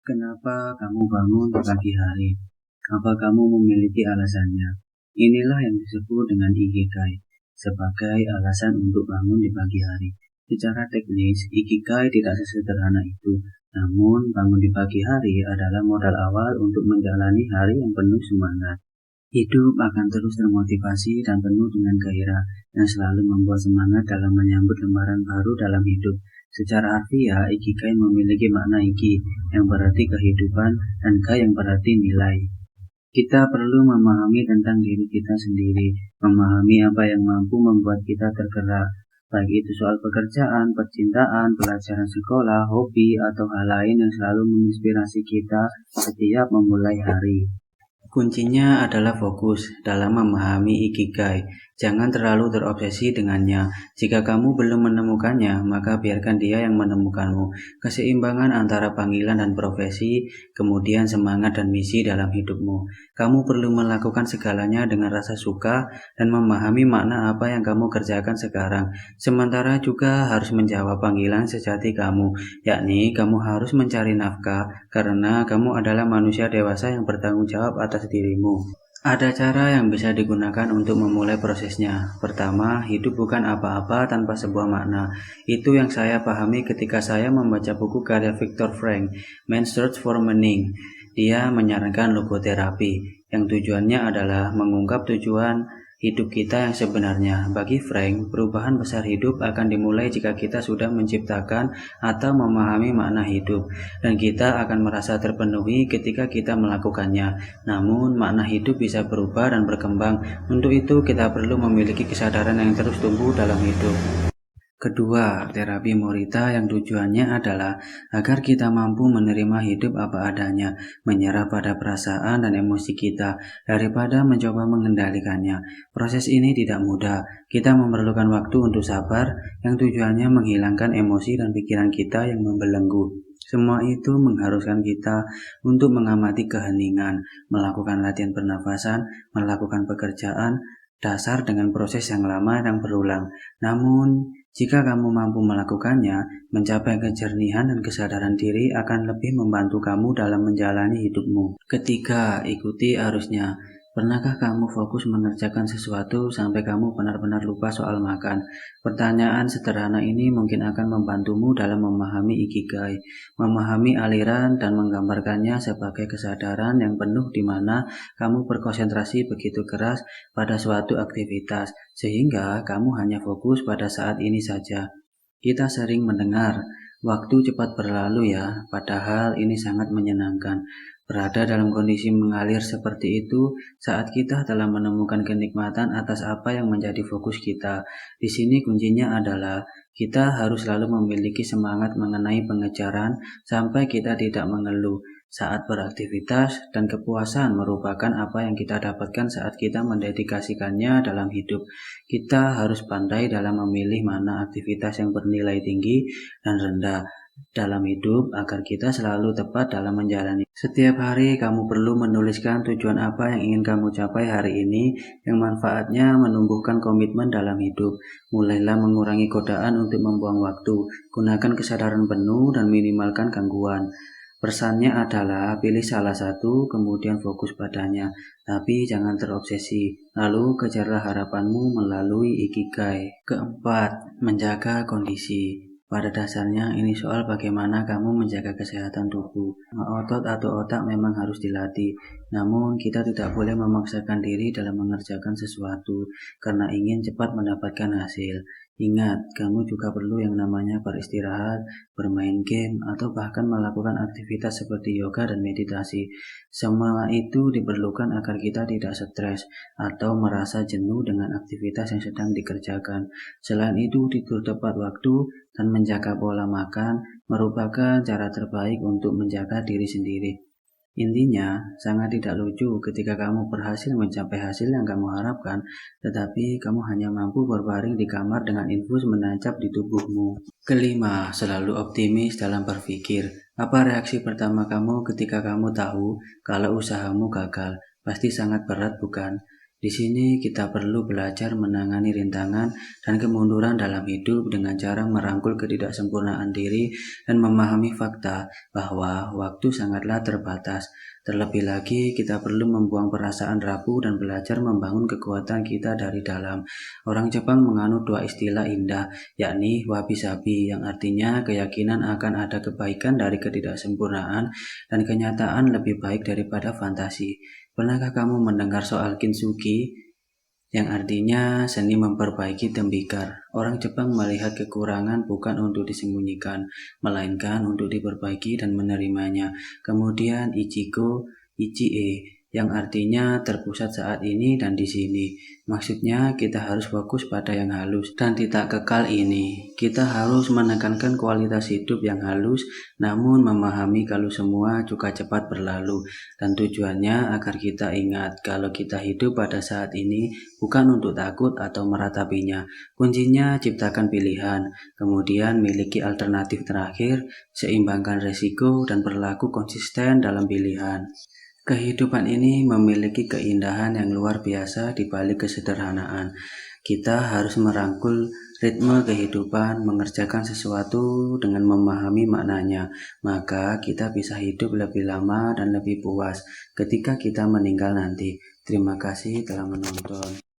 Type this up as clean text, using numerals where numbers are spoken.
Kenapa kamu bangun di pagi hari? Apa kamu memiliki alasannya? Inilah yang disebut dengan ikigai, sebagai alasan untuk bangun di pagi hari. Secara teknis, ikigai tidak sesederhana itu. Namun, bangun di pagi hari adalah modal awal untuk menjalani hari yang penuh semangat. Hidup akan terus termotivasi dan penuh dengan gairah yang selalu membuat semangat dalam menyambut lembaran baru dalam hidup. Secara harfiah, ikigai memiliki makna iki yang berarti kehidupan dan kai yang berarti nilai. Kita perlu memahami tentang diri kita sendiri, memahami apa yang mampu membuat kita tergerak, baik itu soal pekerjaan, percintaan, pelajaran sekolah, hobi, atau hal lain yang selalu menginspirasi kita setiap memulai hari. Kuncinya adalah fokus dalam memahami ikigai. Jangan terlalu terobsesi dengannya. Jika kamu belum menemukannya, maka biarkan dia yang menemukanmu. Keseimbangan antara panggilan dan profesi, kemudian semangat dan misi dalam hidupmu. Kamu perlu melakukan segalanya dengan rasa suka dan memahami makna apa yang kamu kerjakan sekarang. Sementara juga harus menjawab panggilan sejati kamu, yakni kamu harus mencari nafkah karena kamu adalah manusia dewasa yang bertanggung jawab atas dirimu. Ada cara yang bisa digunakan untuk memulai prosesnya. Pertama, hidup bukan apa-apa tanpa sebuah makna. Itu yang saya pahami ketika saya membaca buku karya Viktor Frankl, Man's Search for Meaning. Dia menyarankan logoterapi, yang tujuannya adalah mengungkap tujuan hidup kita yang sebenarnya. Bagi Frank, perubahan besar hidup akan dimulai jika kita sudah menciptakan atau memahami makna hidup, dan kita akan merasa terpenuhi ketika kita melakukannya. Namun, makna hidup bisa berubah dan berkembang. Untuk itu, kita perlu memiliki kesadaran yang terus tumbuh dalam hidup. Kedua, terapi Morita yang tujuannya adalah agar kita mampu menerima hidup apa adanya, menyerah pada perasaan dan emosi kita, daripada mencoba mengendalikannya. Proses ini tidak mudah. Kita memerlukan waktu untuk sabar, yang tujuannya menghilangkan emosi dan pikiran kita yang membelenggu. Semua itu mengharuskan kita untuk mengamati keheningan, melakukan latihan pernafasan, melakukan pekerjaan dasar dengan proses yang lama dan berulang. Namun, jika kamu mampu melakukannya, mencapai kejernihan dan kesadaran diri akan lebih membantu kamu dalam menjalani hidupmu. Ketiga, ikuti arusnya. Pernahkah kamu fokus mengerjakan sesuatu sampai kamu benar-benar lupa soal makan? Pertanyaan sederhana ini mungkin akan membantumu dalam memahami ikigai, memahami aliran dan menggambarkannya sebagai kesadaran yang penuh di mana kamu berkonsentrasi begitu keras pada suatu aktivitas, sehingga kamu hanya fokus pada saat ini saja. Kita sering mendengar, waktu cepat berlalu ya, padahal ini sangat menyenangkan. Berada dalam kondisi mengalir seperti itu saat kita telah menemukan kenikmatan atas apa yang menjadi fokus kita. Di sini kuncinya adalah kita harus selalu memiliki semangat mengenai pengejaran sampai kita tidak mengeluh saat beraktivitas, dan kepuasan merupakan apa yang kita dapatkan saat kita mendedikasikannya dalam hidup. Kita harus pandai dalam memilih mana aktivitas yang bernilai tinggi dan rendah dalam hidup agar kita selalu tepat dalam menjalani. Setiap hari kamu perlu menuliskan tujuan apa yang ingin kamu capai hari ini yang manfaatnya menumbuhkan komitmen dalam hidup. Mulailah mengurangi godaan untuk membuang waktu. Gunakan kesadaran penuh dan minimalkan gangguan. Pesannya adalah pilih salah satu, kemudian fokus padanya, tapi jangan terobsesi. Lalu kejarlah harapanmu melalui ikigai. Keempat, menjaga kondisi. Pada dasarnya ini soal bagaimana kamu menjaga kesehatan tubuh. Otot atau otak memang harus dilatih, namun kita tidak boleh memaksakan diri dalam mengerjakan sesuatu karena ingin cepat mendapatkan hasil. Ingat, kamu juga perlu yang namanya beristirahat, bermain game, atau bahkan melakukan aktivitas seperti yoga dan meditasi. Semua itu diperlukan agar kita tidak stres atau merasa jenuh dengan aktivitas yang sedang dikerjakan. Selain itu, tidur tepat waktu dan menjaga pola makan merupakan cara terbaik untuk menjaga diri sendiri. Intinya, sangat tidak lucu ketika kamu berhasil mencapai hasil yang kamu harapkan, tetapi kamu hanya mampu berbaring di kamar dengan infus menancap di tubuhmu. Kelima, selalu optimis dalam berpikir. Apa reaksi pertama kamu ketika kamu tahu kalau usahamu gagal? Pasti sangat berat, bukan? Di sini kita perlu belajar menangani rintangan dan kemunduran dalam hidup dengan cara merangkul ketidaksempurnaan diri dan memahami fakta bahwa waktu sangatlah terbatas. Terlebih lagi, kita perlu membuang perasaan rapuh dan belajar membangun kekuatan kita dari dalam. Orang Jepang menganut dua istilah indah, yakni wabi-sabi, yang artinya keyakinan akan ada kebaikan dari ketidaksempurnaan dan kenyataan lebih baik daripada fantasi. Pernahkah kamu mendengar soal kintsugi, yang artinya seni memperbaiki tembikar? Orang Jepang melihat kekurangan bukan untuk disembunyikan, melainkan untuk diperbaiki dan menerimanya. Kemudian ichigo, ichie, yang artinya terpusat saat ini dan di sini. Maksudnya kita harus fokus pada yang halus dan tidak kekal ini. Kita harus menekankan kualitas hidup yang halus, namun memahami kalau semua juga cepat berlalu. Dan tujuannya agar kita ingat kalau kita hidup pada saat ini bukan untuk takut atau meratapinya. Kuncinya ciptakan pilihan, kemudian miliki alternatif terakhir, seimbangkan resiko dan berlaku konsisten dalam pilihan. Kehidupan ini memiliki keindahan yang luar biasa di balik kesederhanaan. Kita harus merangkul ritme kehidupan, mengerjakan sesuatu dengan memahami maknanya, maka kita bisa hidup lebih lama dan lebih puas ketika kita meninggal nanti. Terima kasih telah menonton.